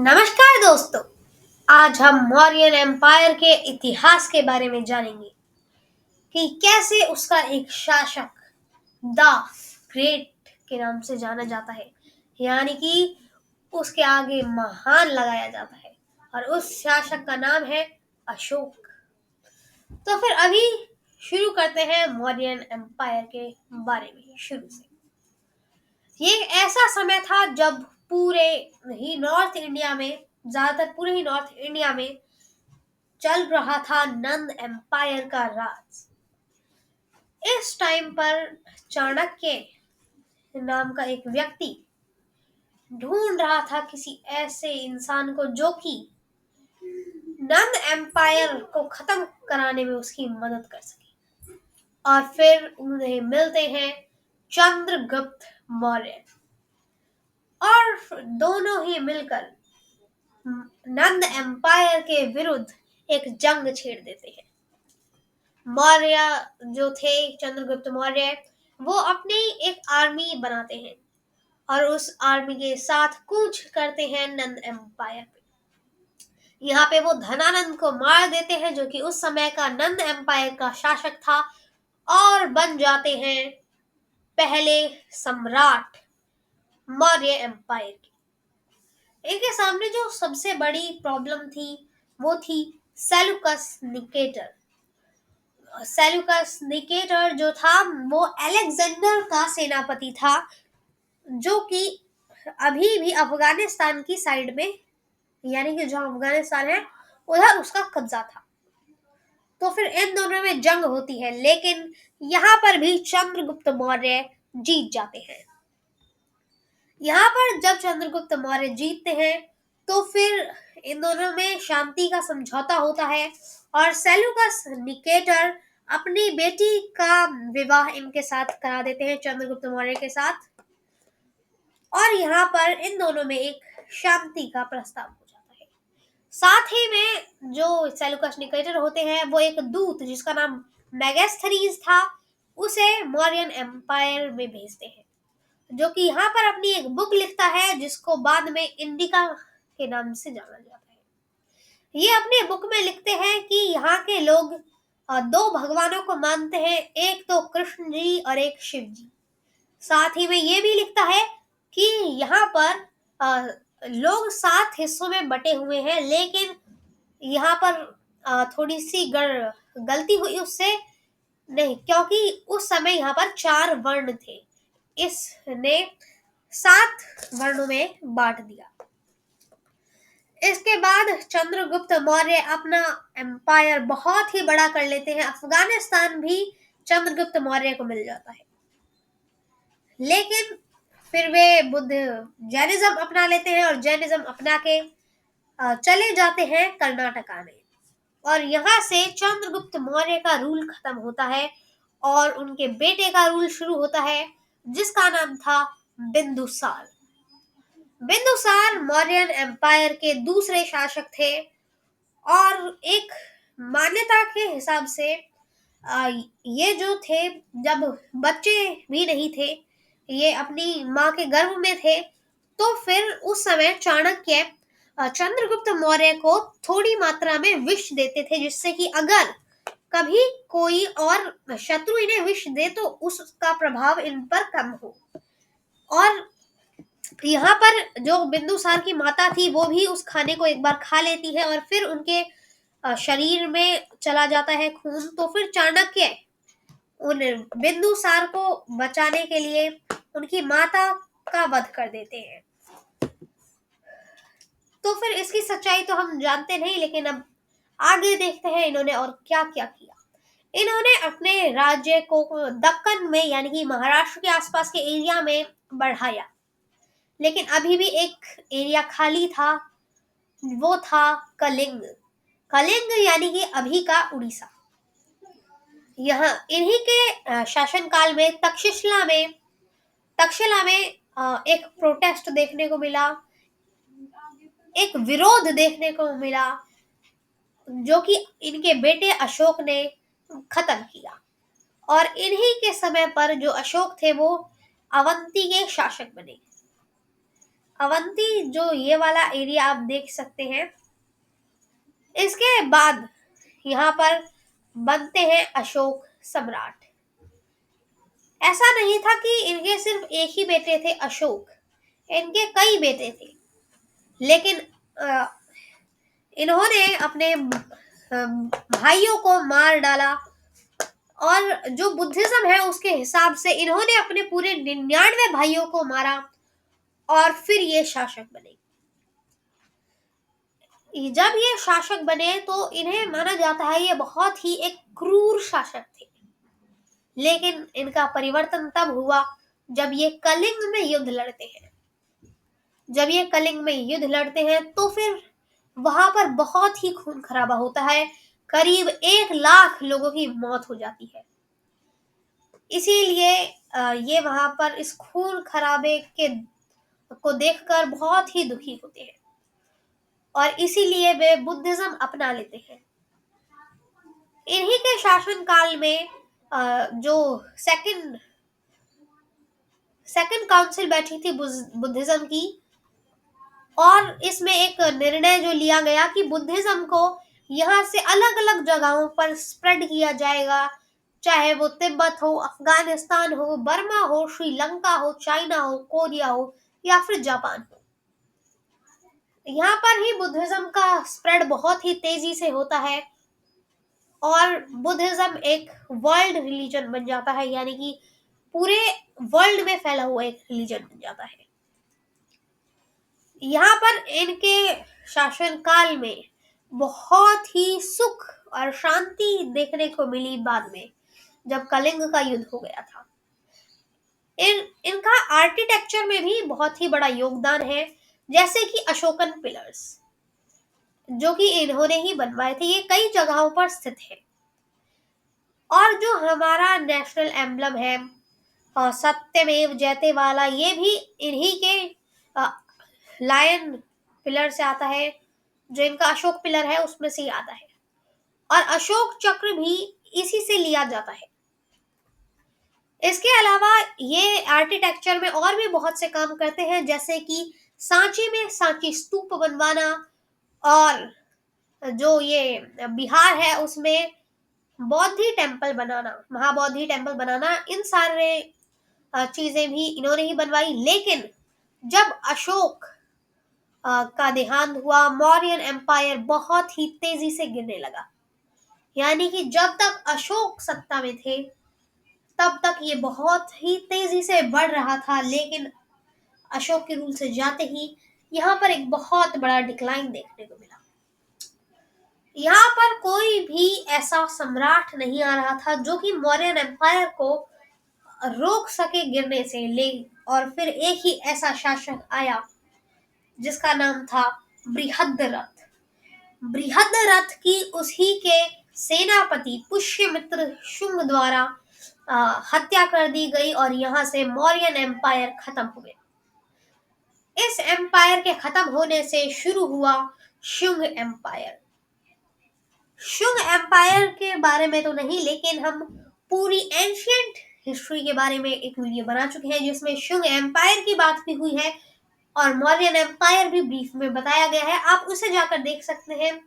नमस्कार दोस्तों। आज हम मौर्यन एम्पायर के इतिहास के बारे में जानेंगे कि कैसे उसका एक शासक द ग्रेट के नाम से जाना जाता है, यानी कि उसके आगे महान लगाया जाता है और उस शासक का नाम है अशोक। तो फिर अभी शुरू करते हैं मौर्यन एम्पायर के बारे में शुरू से। ये एक ऐसा समय था जब पूरे ही नॉर्थ इंडिया में ज्यादातर पूरे ही नॉर्थ इंडिया में चल रहा था नंद एम्पायर का राज। इस टाइम पर चाणक्य नाम का एक व्यक्ति ढूंढ रहा था किसी ऐसे इंसान को जो कि नंद एम्पायर को खत्म कराने में उसकी मदद कर सके। और फिर उन्हें मिलते हैं चंद्रगुप्त मौर्य, और दोनों ही मिलकर नंद एम्पायर के विरुद्ध एक जंग छेड़ देते हैं। मौर्य जो थे, चंद्रगुप्त मौर्य, वो अपनी एक आर्मी बनाते हैं और उस आर्मी के साथ कूच करते हैं नंद एम्पायर पे। यहाँ पे वो धनानंद को मार देते हैं जो कि उस समय का नंद एम्पायर का शासक था, और बन जाते हैं पहले सम्राट मौर्य एम्पायर के। इनके सामने जो सबसे बड़ी प्रॉब्लम थी वो थी सेल्यूकस निकेटर। सेल्यूकस निकेटर जो था वो अलेक्जेंडर का सेनापति था, जो कि अभी भी अफगानिस्तान की साइड में, यानी कि जो अफगानिस्तान है उधर उसका कब्जा था। तो फिर इन दोनों में जंग होती है, लेकिन यहाँ पर भी चंद्रगुप्त मौर्य जीत जाते हैं। यहाँ पर जब चंद्रगुप्त मौर्य जीतते हैं तो फिर इन दोनों में शांति का समझौता होता है और सेल्यूकस निकेटर अपनी बेटी का विवाह इनके साथ करा देते हैं, चंद्रगुप्त मौर्य के साथ। और यहाँ पर इन दोनों में एक शांति का प्रस्ताव हो जाता है। साथ ही में जो सेल्यूकस निकेटर होते हैं वो एक दूत जिसका नाम मेगास्थनीज था उसे मौर्यन एम्पायर में भेजते हैं, जो कि यहाँ पर अपनी एक बुक लिखता है जिसको बाद में इंडिका के नाम से जाना जाता है। ये अपने बुक में लिखते हैं कि यहाँ के लोग दो भगवानों को मानते हैं, एक तो कृष्ण जी और एक शिव जी। साथ ही में ये भी लिखता है कि यहाँ पर लोग 7 हिस्सों में बटे हुए हैं, लेकिन यहाँ पर थोड़ी सी गलती हुई उससे, नहीं, क्योंकि उस समय यहाँ पर 4 वर्ण थे, इसने 7 वर्णों में बांट दिया। इसके बाद चंद्रगुप्त मौर्य अपना एम्पायर बहुत ही बड़ा कर लेते हैं। अफगानिस्तान भी चंद्रगुप्त मौर्य को मिल जाता है, लेकिन फिर वे बुद्ध जैनिज्म अपना लेते हैं और जैनिज्म अपना के चले जाते हैं कर्नाटका में। और यहाँ से चंद्रगुप्त मौर्य का रूल खत्म होता है और उनके बेटे का रूल शुरू होता है जिसका नाम था बिंदुसार। बिंदुसार मौर्यन एम्पायर के दूसरे शासक थे, और एक मान्यता के हिसाब से ये जो थे, जब बच्चे भी नहीं थे, ये अपनी माँ के गर्भ में थे, तो फिर उस समय चाणक्य चंद्रगुप्त मौर्य को थोड़ी मात्रा में विष देते थे, जिससे कि अगर कभी कोई और शत्रु इन्हें विष दे तो उसका प्रभाव इन पर कम हो। और यहाँ पर जो बिंदुसार की माता थी वो भी उस खाने को एक बार खा लेती है और फिर उनके शरीर में चला जाता है खून। तो फिर चाणक्य उन बिंदुसार को बचाने के लिए उनकी माता का वध कर देते हैं। तो फिर इसकी सच्चाई तो हम जानते नहीं, लेकिन अब आगे देखते हैं इन्होंने और क्या क्या किया। इन्होंने अपने राज्य को दक्कन में, यानी कि महाराष्ट्र के आसपास के एरिया में बढ़ाया, लेकिन अभी भी एक एरिया खाली था, वो था कलिंग। कलिंग यानी कि अभी का उड़ीसा। यहाँ इन्हीं के शासनकाल में तक्षशिला में एक प्रोटेस्ट देखने को मिला, एक विरोध देखने को मिला, जो कि इनके बेटे अशोक ने खत्म किया। और इन्हीं के समय पर जो अशोक थे वो अवंती के शासक बने। अवंती जो ये वाला एरिया आप देख सकते हैं, इसके बाद यहाँ पर बनते हैं अशोक सम्राट। ऐसा नहीं था कि इनके सिर्फ एक ही बेटे थे अशोक, इनके कई बेटे थे, लेकिन अ, इन्होंने अपने भाइयों को मार डाला। और जो बुद्धिज्म है उसके हिसाब से इन्होंने अपने पूरे 99 भाइयों को मारा और फिर ये शासक बने। जब ये शासक बने तो इन्हें माना जाता है ये बहुत ही एक क्रूर शासक थे, लेकिन इनका परिवर्तन तब हुआ जब ये कलिंग में युद्ध लड़ते हैं। जब ये कलिंग में युद्ध लड़ते हैं तो फिर वहां पर बहुत ही खून खराबा होता है, करीब 1 लाख लोगों की मौत हो जाती है। इसीलिए ये वहां पर इस खून खराबे के को देखकर बहुत ही दुखी होते हैं और इसीलिए वे बुद्धिज्म अपना लेते हैं। इन्हीं के शासन काल में जो सेकंड सेकंड काउंसिल बैठी थी बुद्धिज्म की, और इसमें एक निर्णय जो लिया गया कि बुद्धिज्म को यहाँ से अलग अलग जगहों पर स्प्रेड किया जाएगा, चाहे वो तिब्बत हो, अफगानिस्तान हो, बर्मा हो, श्रीलंका हो, चाइना हो, कोरिया हो या फिर जापान हो। यहाँ पर ही बुद्धिज्म का स्प्रेड बहुत ही तेजी से होता है और बुद्धिज्म एक वर्ल्ड रिलीजन बन जाता है, यानी कि पूरे वर्ल्ड में फैला हुआ एक रिलीजन बन जाता है। यहाँ पर इनके शासन काल में बहुत ही सुख और शांति देखने को मिली बाद में, जब कलिंग का युद्ध हो गया था। इनका आर्किटेक्चर में भी बहुत ही बड़ा योगदान है, जैसे कि अशोकन पिलर्स जो कि इन्होंने ही बनवाए थे, ये कई जगहों पर स्थित है। और जो हमारा नेशनल एम्बलम है सत्यमेव जयते वाला, ये भी इन्हीं के लायन पिलर से आता है, जो इनका अशोक पिलर है उसमें से ही आता है। और अशोक चक्र भी इसी से लिया जाता है। इसके अलावा ये आर्किटेक्चर में और भी बहुत से काम करते हैं, जैसे कि सांची में सांची स्तूप बनवाना, और जो ये बिहार है उसमें बौद्धि टेम्पल बनाना, महाबौद्धि टेम्पल बनाना, इन सारे चीजें भी इन्होंने ही बनवाई। लेकिन जब अशोक का देहांत हुआ, मौर्यन एम्पायर बहुत ही तेजी से गिरने लगा। यानी कि जब तक अशोक सत्ता में थे तब तक ये बहुत ही तेजी से बढ़ रहा था, लेकिन अशोक के रूल से जाते ही यहाँ पर एक बहुत बड़ा डिक्लाइन देखने को मिला। यहाँ पर कोई भी ऐसा सम्राट नहीं आ रहा था जो कि मौर्यन एम्पायर को रोक सके गिरने से, ले और फिर एक ही ऐसा शासक आया जिसका नाम था बृहद्रथ। बृहद्रथ की उसी के सेनापति पुष्यमित्र शुंग द्वारा हत्या कर दी गई और यहाँ से मौर्यन एम्पायर खत्म हो गया। इस एम्पायर के खत्म होने से शुरू हुआ शुंग एम्पायर। शुंग एम्पायर के बारे में तो नहीं, लेकिन हम पूरी एंशियंट हिस्ट्री के बारे में एक वीडियो बना चुके हैं जिसमें शुंग एम्पायर की बात भी हुई है और मौर्यन एम्पायर भी ब्रीफ में बताया गया है, आप उसे जाकर देख सकते हैं।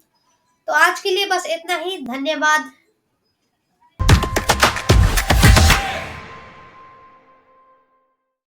तो आज के लिए बस इतना ही, धन्यवाद।